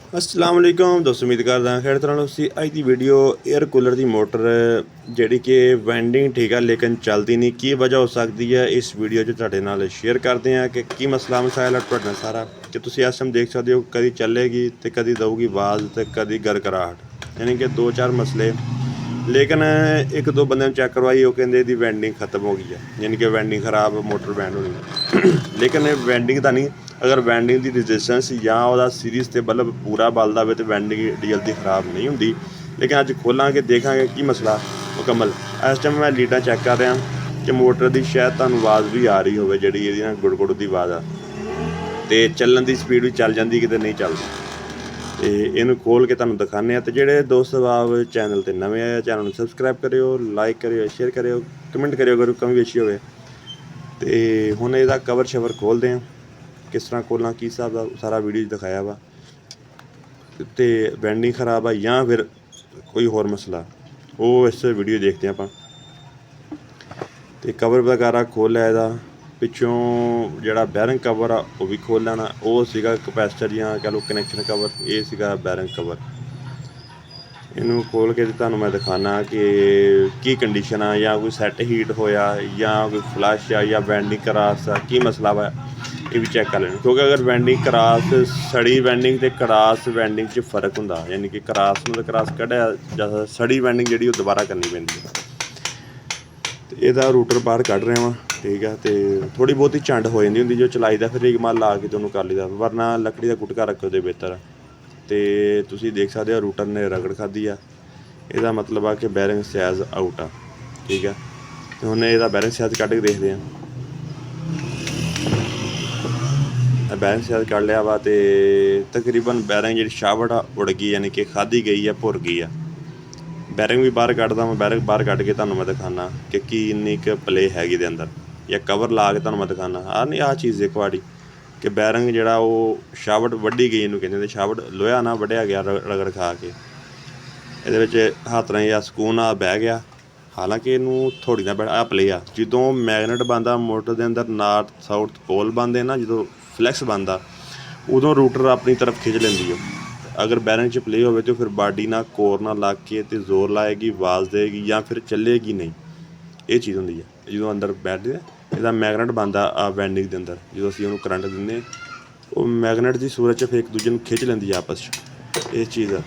अस्सलाम वालेकुम दोस्तों, उम्मीद करदा खैर तरह तुसी अज दी वीडियो एयर कूलर की मोटर जिहड़ी कि वेंडिंग ठीक है लेकिन चलती नहीं, की वजह हो सकती है इस वीडियो तुहाडे नाल शेयर करते हैं कि की मसला मसाइल है तुहाडे नाल सारा कि तुसी इस टाइम देख सकते हो कदी चलेगी तो कदी दऊगी आवाज़ तो कदी गरगराहट, यानी कि दो चार मसले। लेकिन एक दो बंदे चैक करवाई वो कहते इसकी वेंडिंग खत्म हो गई है, यानी कि वेंडिंग खराब मोटर बैंड होनी है। लेकिन वेंडिंग का नहीं, अगर वेंडिंग की रजिस्टेंस या वह सीरीज़ से बल्ब पूरा बलदा हो तो वेंडिंग जल्दी खराब नहीं होंगी। लेकिन अज खोलांगे देखा की मसला मुकम्मल। इस टाइम मैं लीडां चैक कर रहा कि मोटर की शायद तुहानूं आवाज़ भी आ रही हो जी गुड़ गुड़ की आवाज़ आ, तो चलन की स्पीड भी चल जाती कितने नहीं चलती। तो इनू खोल के तुहानूं दिखाने। तो जोड़े दोस्त आप चैनल पर नवे आए चैनल सबसक्राइब करियो, लाइक करियो, शेयर करियो, कमेंट करियो अगर कमी अच्छी हो। तो हुण इहदा कवर शवर खोलते हैं, किस तरह खोलना की हिसाब का सारा वीडियो दिखाया वा। तो वेंडिंग खराब है या फिर कोई होर मसला, वो इस वीडियो देखते हैं आप। तो कवर वगैरह खोल लिया, इहदा पिछों जिहड़ा बैरिंग कवर आ वो भी खोल लेना। वो सीगा कैपेसिटर या कह लो कनैक्शन कवर, ये सीगा बैरिंग कवर। इनू खोल के तुहानूं मैं दिखाना कि की कंडीशन आ, या कोई सैट हीट होया या कोई फ्लश आ या वेंडिंग क्रॉस आ, की मसला वा ये भी चैक कर लेना। क्योंकि अगर वेंडिंग क्रॉस सड़ी वेंडिंग तो क्रॉस वेंडिंग च फर्क होंदा, यानी कि क्रॉस नूं क्रॉस कढ़िया जा सड़ी वेंडिंग जिहड़ी वो दोबारा करनी पैंदी है। तो यदा रूटर बाहर कढ़ रहा वा, ठीक है। तो थोड़ी बहुती झंड हो जाती होंगी जो चलाई दा, फिर रीग मार ला के तुहानूं कर लीदा, वरना लकड़ी का गुटका रखो तो बेहतर। तो तुसीं देख सकते हो रूटर ने रगड़ खाधी आ, ਇਹਦਾ मतलब आ कि बैरिंग साइज़ आउट आ, ठीक है। तो हुण ਇਹਦਾ बैरिंग साइज़ कढ़ के देखते हैं। बैरिंग साइज़ कढ़ लिया वा, तो तकरीबन बैरिंग जी शावट आ उड़ गई, यानी कि खाधी गई है, भुर गई है। बैरिंग भी बाहर कढ़दा मैं, बैरिंग बाहर कढ़ के तुहानूं मैं दिखाना कि किन्नी क प्ले हैगी इहदे अंदर, या कवर ला के तुहानूं मैं दिखाना। नहीं आ चीज़ देखो आड़ी कि बैरिंग जिहड़ा वो शावट वड्डी गई, इहनूं कहंदे शावट लोहा ना वड्डिया गया रगड़ खा के। ਇਹਦੇ ਵਿੱਚ ਹੱਥ ਨਾਲ ਜਾਂ ਸਕੂਨ ਨਾਲ ਬਹਿ ਗਿਆ। ਹਾਲਾਂਕਿ ਇਹਨੂੰ ਥੋੜ੍ਹੀ ਨਾਲ ਆ ਪਲੇ ਆ, ਜਦੋਂ ਮੈਗਨੇਟ ਬਣਦਾ ਮੋਟਰ ਦੇ ਅੰਦਰ ਨਾਰਥ ਸਾਊਥ ਪੋਲ ਬਣਦੇ ਨਾ, ਜਦੋਂ ਫਲੈਕਸ ਬਣਦਾ ਉਦੋਂ ਰੂਟਰ ਆਪਣੀ ਤਰਫ ਖਿੱਚ ਲੈਂਦੀ ਹੈ। ਅਗਰ ਬੈਰਿੰਗ 'ਚ ਪਲੇ ਹੋਵੇ ਤਾਂ ਫਿਰ ਬਾਡੀ ਨਾਲ ਕੋਰ ਨਾਲ ਲੱਗ ਕੇ ਅਤੇ ਜ਼ੋਰ ਲਾਏਗੀ, ਆਵਾਜ਼ ਦੇਗੀ ਜਾਂ ਫਿਰ ਚੱਲੇਗੀ ਨਹੀਂ। ਇਹ ਚੀਜ਼ ਹੁੰਦੀ ਹੈ ਜਦੋਂ ਅੰਦਰ ਬੈਠਦੇ। ਇਹਦਾ ਮੈਗਨੇਟ ਬਣਦਾ ਆ ਵੈਂਡਿੰਗ ਦੇ ਅੰਦਰ, ਜਦੋਂ ਅਸੀਂ ਉਹਨੂੰ ਕਰੰਟ ਦਿੰਦੇ ਉਹ ਮੈਗਨੇਟ ਦੀ ਸੂਰਤ 'ਚ ਫਿਰ ਇੱਕ ਦੂਜੇ ਨੂੰ ਖਿੱਚ ਲੈਂਦੀ ਹੈ ਆਪਸ 'ਚ, ਇਹ ਚੀਜ਼ ਆ।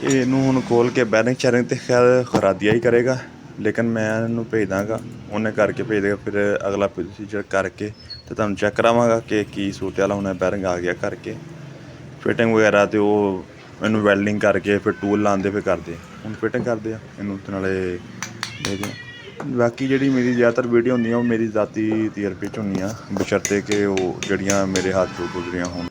ਇਹਨੂੰ ਹੁਣ ਖੋਲ ਕੇ ਬੈਰਿੰਗ ਚੈਰਿੰਗ ਤਾਂ ਖੈਰ ਖਰਾਦੀਆ ਹੀ ਕਰੇਗਾ, ਲੇਕਿਨ ਮੈਂ ਇਹਨੂੰ ਭੇਜ ਦਾਂਗਾ, ਉਹਨੇ ਕਰਕੇ ਭੇਜ ਦੇਗਾ। ਫਿਰ ਅਗਲਾ ਪ੍ਰੋਸੀਜਰ ਕਰਕੇ ਅਤੇ ਤੁਹਾਨੂੰ ਚੈੱਕ ਕਰਾਵਾਂਗਾ ਕਿ ਕੀ ਸੂਰਤ ਹਾਲ ਹੁਣ ਬੈਰਿੰਗ ਆ ਗਿਆ ਕਰਕੇ ਫਿਟਿੰਗ ਵਗੈਰਾ। ਅਤੇ ਉਹ ਇਹਨੂੰ ਵੈਲਡਿੰਗ ਕਰਕੇ ਫਿਰ ਟੂਲ ਲਾਉਂਦੇ ਫਿਰ ਕਰਦੇ। ਹੁਣ ਫਿਟਿੰਗ ਕਰਦੇ ਆ ਇਹਨੂੰ ਅਤੇ ਨਾਲੇ ਦੇਖਦੇ ਹਾਂ। ਬਾਕੀ ਜਿਹੜੀ ਮੇਰੀ ਜ਼ਿਆਦਾਤਰ ਵੀਡੀਓ ਹੁੰਦੀਆਂ ਉਹ ਮੇਰੀ ਜ਼ਾਤੀ ਤਜਰਬੇ 'ਚ ਹੁੰਦੀਆਂ, ਬਸ਼ਰਤੇ ਕਿ ਉਹ ਜਿਹੜੀਆਂ ਮੇਰੇ ਹੱਥ ਤੋਂ ਗੁਜ਼ਰੀਆਂ ਹੋਣ।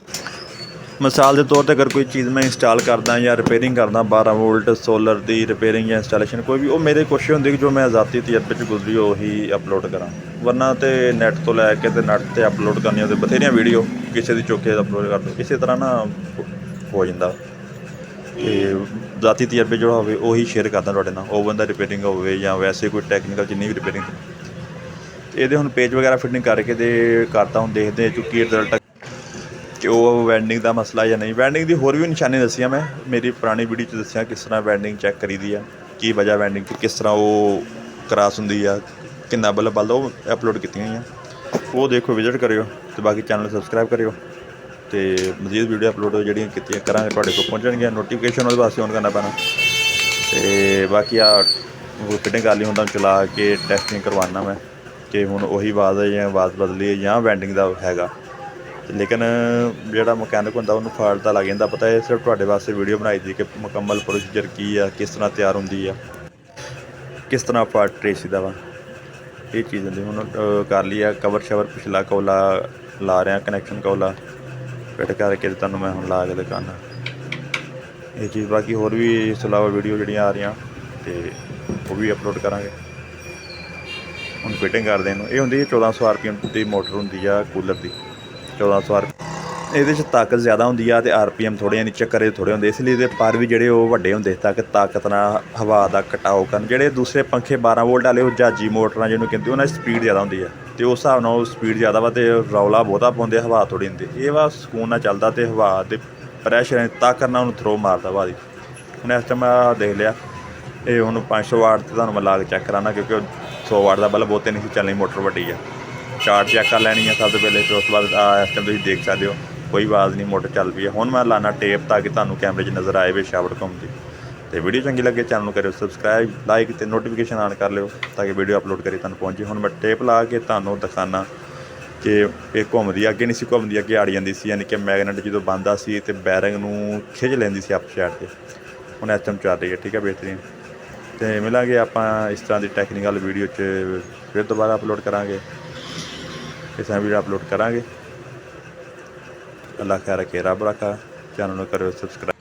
ਮਿਸਾਲ ਦੇ ਤੌਰ 'ਤੇ ਅਗਰ ਕੋਈ ਚੀਜ਼ ਮੈਂ ਇੰਸਟਾਲ ਕਰਦਾ ਜਾਂ ਰਿਪੇਅਰਿੰਗ ਕਰਦਾ 12 ਵੋਲਟ ਸੋਲਰ ਦੀ ਰਿਪੇਅਰਿੰਗ ਜਾਂ ਇੰਸਟਾਲੇਸ਼ਨ ਕੋਈ ਵੀ, ਉਹ ਮੇਰੇ ਕੋਸ਼ਿਸ਼ ਹੁੰਦੀ ਕਿ ਜੋ ਮੈਂ ਜ਼ਾਤੀ ਤਜਰਬੇ 'ਚ ਗੁਜ਼ਰੀ ਉਹੀ ਅਪਲੋਡ ਕਰਾਂ। ਵਰਨਾ ਤਾਂ ਨੈੱਟ ਤੋਂ ਲੈ ਕੇ ਅਤੇ ਨੈੱਟ 'ਤੇ ਅਪਲੋਡ ਕਰਨੀਆਂ ਅਤੇ ਬਥੇਰੀਆਂ ਵੀਡੀਓ ਕਿਸੇ ਦੀ ਚੁੱਕ ਕੇ ਅਪਲੋਡ ਕਰ ਦਿਓ, ਇਸੇ ਤਰ੍ਹਾਂ ਨਾ ਹੋ ਜਾਂਦਾ। ਅਤੇ ਜ਼ਾਤੀ ਤਜਰਬੇ ਜਿਹੜਾ ਹੋਵੇ ਉਹੀ ਸ਼ੇਅਰ ਕਰਦਾ ਤੁਹਾਡੇ ਨਾਲ, ਓਵਨ ਦਾ ਰਿਪੇਅਰਿੰਗ ਹੋਵੇ ਜਾਂ ਵੈਸੇ ਕੋਈ ਟੈਕਨੀਕਲ ਜਿੰਨੀ ਵੀ ਰਿਪੇਅਰਿੰਗ। ਇਹਦੇ ਹੁਣ ਪੇਜ ਵਗੈਰਾ ਫਿਟਿੰਗ ਕਰਕੇ ਅਤੇ ਕਰਤਾ, ਹੁਣ ਦੇਖਦੇ ਹਾਂ ਕੀ ਰਿਜ਼ਲਟ ਕਿ ਉਹ ਵੈਂਡਿੰਗ ਦਾ ਮਸਲਾ ਜਾਂ ਨਹੀਂ। ਵੈਂਡਿੰਗ ਦੀ ਹੋਰ ਵੀ ਨਿਸ਼ਾਨੀ ਦੱਸੀਆਂ ਮੈਂ ਮੇਰੀ ਪੁਰਾਣੀ ਵੀਡੀਓ 'ਚ ਦੱਸਿਆ ਕਿਸ ਤਰ੍ਹਾਂ ਵੈਂਡਿੰਗ ਚੈੱਕ ਕਰੀਦੀ ਆ, ਕੀ ਵਜ੍ਹਾ ਵੈਂਡਿੰਗ 'ਚ ਕਿਸ ਤਰ੍ਹਾਂ ਉਹ ਕਰਾਸ ਹੁੰਦੀ ਆ, ਕਿੰਨਾ ਬਲਬ ਬਲਦਾ, ਉਹ ਅਪਲੋਡ ਕੀਤੀਆਂ ਹੋਈਆਂ। ਉਹ ਦੇਖੋ, ਵਿਜ਼ਿਟ ਕਰਿਓ ਅਤੇ ਬਾਕੀ ਚੈਨਲ ਸਬਸਕ੍ਰਾਈਬ ਕਰਿਓ। ਅਤੇ ਮਜ਼ੀਦ ਵੀਡੀਓ ਅਪਲੋਡ ਜਿਹੜੀਆਂ ਕੀਤੀਆਂ ਕਰਾਂਗੇ ਤੁਹਾਡੇ ਕੋਲ ਪਹੁੰਚਣਗੀਆਂ, ਨੋਟੀਫਿਕੇਸ਼ਨ ਉਹਦੇ ਵਾਸਤੇ ਔਨ ਕਰਨਾ ਪੈਣਾ। ਅਤੇ ਬਾਕੀ ਆ ਫਿਟਿੰਗ ਕਰ ਲਈ, ਹੁਣ ਤੁਹਾਨੂੰ ਚਲਾ ਕੇ ਟੈਸਟਿੰਗ ਕਰਵਾਉਣਾ ਮੈਂ ਕਿ ਹੁਣ ਉਹੀ ਆਵਾਜ਼ ਹੈ ਜਾਂ ਆਵਾਜ਼ ਬਦਲੀ ਹੈ ਜਾਂ ਵੈਂਡਿੰਗ ਦਾ ਹੈਗਾ। ਲੇਕਿਨ ਜਿਹੜਾ ਮਕੈਨਿਕ ਹੁੰਦਾ ਉਹਨੂੰ ਫਾਲਟ ਤਾਂ ਲੱਗ ਜਾਂਦਾ ਪਤਾ। ਇਹ ਸਿਰਫ ਤੁਹਾਡੇ ਵਾਸਤੇ ਵੀਡੀਓ ਬਣਾਈ ਦੀ ਕਿ ਮੁਕੰਮਲ ਪ੍ਰੋਸੀਜਰ ਕੀ ਆ, ਕਿਸ ਤਰ੍ਹਾਂ ਤਿਆਰ ਹੁੰਦੀ ਆ, ਕਿਸ ਤਰ੍ਹਾਂ ਫਾਲਟ ਟਰੇਸ ਦਾ ਵਾ, ਇਹ ਚੀਜ਼ ਹੁੰਦੀ। ਹੁਣ ਕਰ ਲਈ ਆ ਕਵਰ ਸ਼ਵਰ, ਪਿਛਲਾ ਕੌਲਾ ਲਾ ਰਿਹਾ, ਕਨੈਕਸ਼ਨ ਕੌਲਾ ਫਿੱਟ ਕਰਕੇ ਤੁਹਾਨੂੰ ਮੈਂ ਹੁਣ ਲਾ ਕੇ ਦਿਖਾਉਣਾ ਇਹ ਚੀਜ਼। ਬਾਕੀ ਹੋਰ ਵੀ ਇਸ ਤੋਂ ਇਲਾਵਾ ਵੀਡੀਓ ਜਿਹੜੀਆਂ ਆ ਰਹੀਆਂ ਅਤੇ ਉਹ ਵੀ ਅਪਲੋਡ ਕਰਾਂਗੇ। ਹੁਣ ਫਿਟਿੰਗ ਕਰਦੇ ਇਹਨੂੰ। ਇਹ ਹੁੰਦੀ 1400 RPM ਦੀ ਮੋਟਰ ਹੁੰਦੀ ਆ ਕੂਲਰ ਦੀ, 1400 ਇਹਦੇ 'ਚ ਤਾਕਤ ਜ਼ਿਆਦਾ ਹੁੰਦੀ ਆ ਅਤੇ RPM ਥੋੜ੍ਹੇ ਨੀਚੇ ਕਰੇ ਥੋੜ੍ਹੇ ਹੁੰਦੇ, ਇਸ ਲਈ ਇਹਦੇ ਪਰ ਵੀ ਜਿਹੜੇ ਉਹ ਵੱਡੇ ਹੁੰਦੇ ਤਾਂ ਕਿ ਤਾਕਤ ਨਾਲ ਹਵਾ ਦਾ ਕਟਾਓ ਕਰਨ। ਜਿਹੜੇ ਦੂਸਰੇ ਪੰਖੇ 12 ਵੋਲਟ ਵਾਲੇ ਉਹ ਜਹਾਜ਼ੀ ਮੋਟਰਾਂ ਜਿਹਨੂੰ ਕਹਿੰਦੇ, ਉਹਨਾਂ ਦੀ ਸਪੀਡ ਜ਼ਿਆਦਾ ਹੁੰਦੀ ਆ ਅਤੇ ਉਸ ਹਿਸਾਬ ਨਾਲ ਉਹ ਸਪੀਡ ਜ਼ਿਆਦਾ ਵਾ ਅਤੇ ਰੌਲਾ ਬਹੁਤਾ ਪਾਉਂਦੇ, ਹਵਾ ਥੋੜ੍ਹੀ ਹੁੰਦੀ। ਇਹ ਵਾ ਸਕੂਨ ਨਾਲ ਚੱਲਦਾ ਅਤੇ ਹਵਾ ਦੇ ਪ੍ਰੈਸ਼ਰ ਤਾਕਤ ਨਾਲ ਉਹਨੂੰ ਥਰੋ ਮਾਰਦਾ ਭਾਜੀ। ਹੁਣ ਇਸ ਟਾਈਮ ਮੈਂ ਦੇਖ ਲਿਆ ਇਹ ਹੁਣ 500 ਵਾਟ 'ਤੇ ਤੁਹਾਨੂੰ ਮੈਂ ਲਾ ਕੇ ਚੈੱਕ ਕਰਾਉਣਾ, ਕਿਉਂਕਿ 100 ਵਾਟ ਦਾ ਬਲਬ ਬਹੁਤੇ ਨਹੀਂ ਸੀ ਚੱਲਣੀ, ਮੋਟਰ ਵੱਡੀ ਆ। ਚਾਰਟ ਚੈੱਕ ਕਰ ਲੈਣੀ ਆ ਸਭ ਤੋਂ ਪਹਿਲੇ, ਫਿਰ ਉਸ ਤੋਂ ਬਾਅਦ ਇਸ ਟਾਈਮ ਤੁਸੀਂ ਦੇਖ ਸਕਦੇ ਹੋ ਕੋਈ ਆਵਾਜ਼ ਨਹੀਂ, ਮੋਟਰ ਚੱਲ ਪਈ ਹੈ। ਹੁਣ ਮੈਂ ਲਾਣਾ ਟੇਪ ਤਾਂ ਕਿ ਤੁਹਾਨੂੰ ਕੈਮਰੇ 'ਚ ਨਜ਼ਰ ਆਏ ਵੀ ਸ਼ਾਵਟ ਘੁੰਮਦੀ। ਅਤੇ ਵੀਡੀਓ ਚੰਗੀ ਲੱਗੇ ਚੈਨਲ ਨੂੰ ਕਰਿਓ ਸਬਸਕ੍ਰਾਈਬ, ਲਾਈਕ ਅਤੇ ਨੋਟੀਫਿਕੇਸ਼ਨ ਆਨ ਕਰ ਲਿਓ ਤਾਂ ਕਿ ਵੀਡੀਓ ਅਪਲੋਡ ਕਰੀ ਤੁਹਾਨੂੰ ਪਹੁੰਚੇ। ਹੁਣ ਮੈਂ ਟੇਪ ਲਾ ਕੇ ਤੁਹਾਨੂੰ ਦਿਖਾਉਣਾ ਕਿ ਇਹ ਘੁੰਮਦੀ, ਅੱਗੇ ਨਹੀਂ ਸੀ ਘੁੰਮਦੀ, ਅੱਗੇ ਆੜ ਜਾਂਦੀ ਸੀ, ਯਾਨੀ ਕਿ ਮੈਗਨੇਟ ਜਦੋਂ ਬੰਦਾ ਸੀ ਅਤੇ ਬੈਰਿੰਗ ਨੂੰ ਖਿੱਚ ਲੈਂਦੀ ਸੀ ਅਪ ਸਾਈਡ 'ਤੇ। ਹੁਣ ਇਸ ਟਾਈਮ ਚੱਲ ਰਹੀ ਹੈ, ਠੀਕ ਹੈ, ਬਿਹਤਰੀਨ। ਅਤੇ ਮਿਲਾਂਗੇ ਆਪਾਂ ਇਸ ਤਰ੍ਹਾਂ ਦੀ ਟੈਕਨੀਕਲ ਵੀਡੀਓ 'ਚ, ਫਿਰ ਦੁਬਾਰਾ ਅਪਲੋਡ ਕਰਾਂਗੇ, ਇਸ ਤਰ੍ਹਾਂ ਵੀਡੀਓ ਅਪਲੋਡ ਕਰਾਂਗੇ। ਅੱਲਾ ਖੈਰ ਰੱਖੇ, ਰੱਬ ਰੱਖਾ। ਚੈਨਲ ਨੂੰ ਕਰਿਓ ਸਬਸਕ੍ਰਾਈਬ।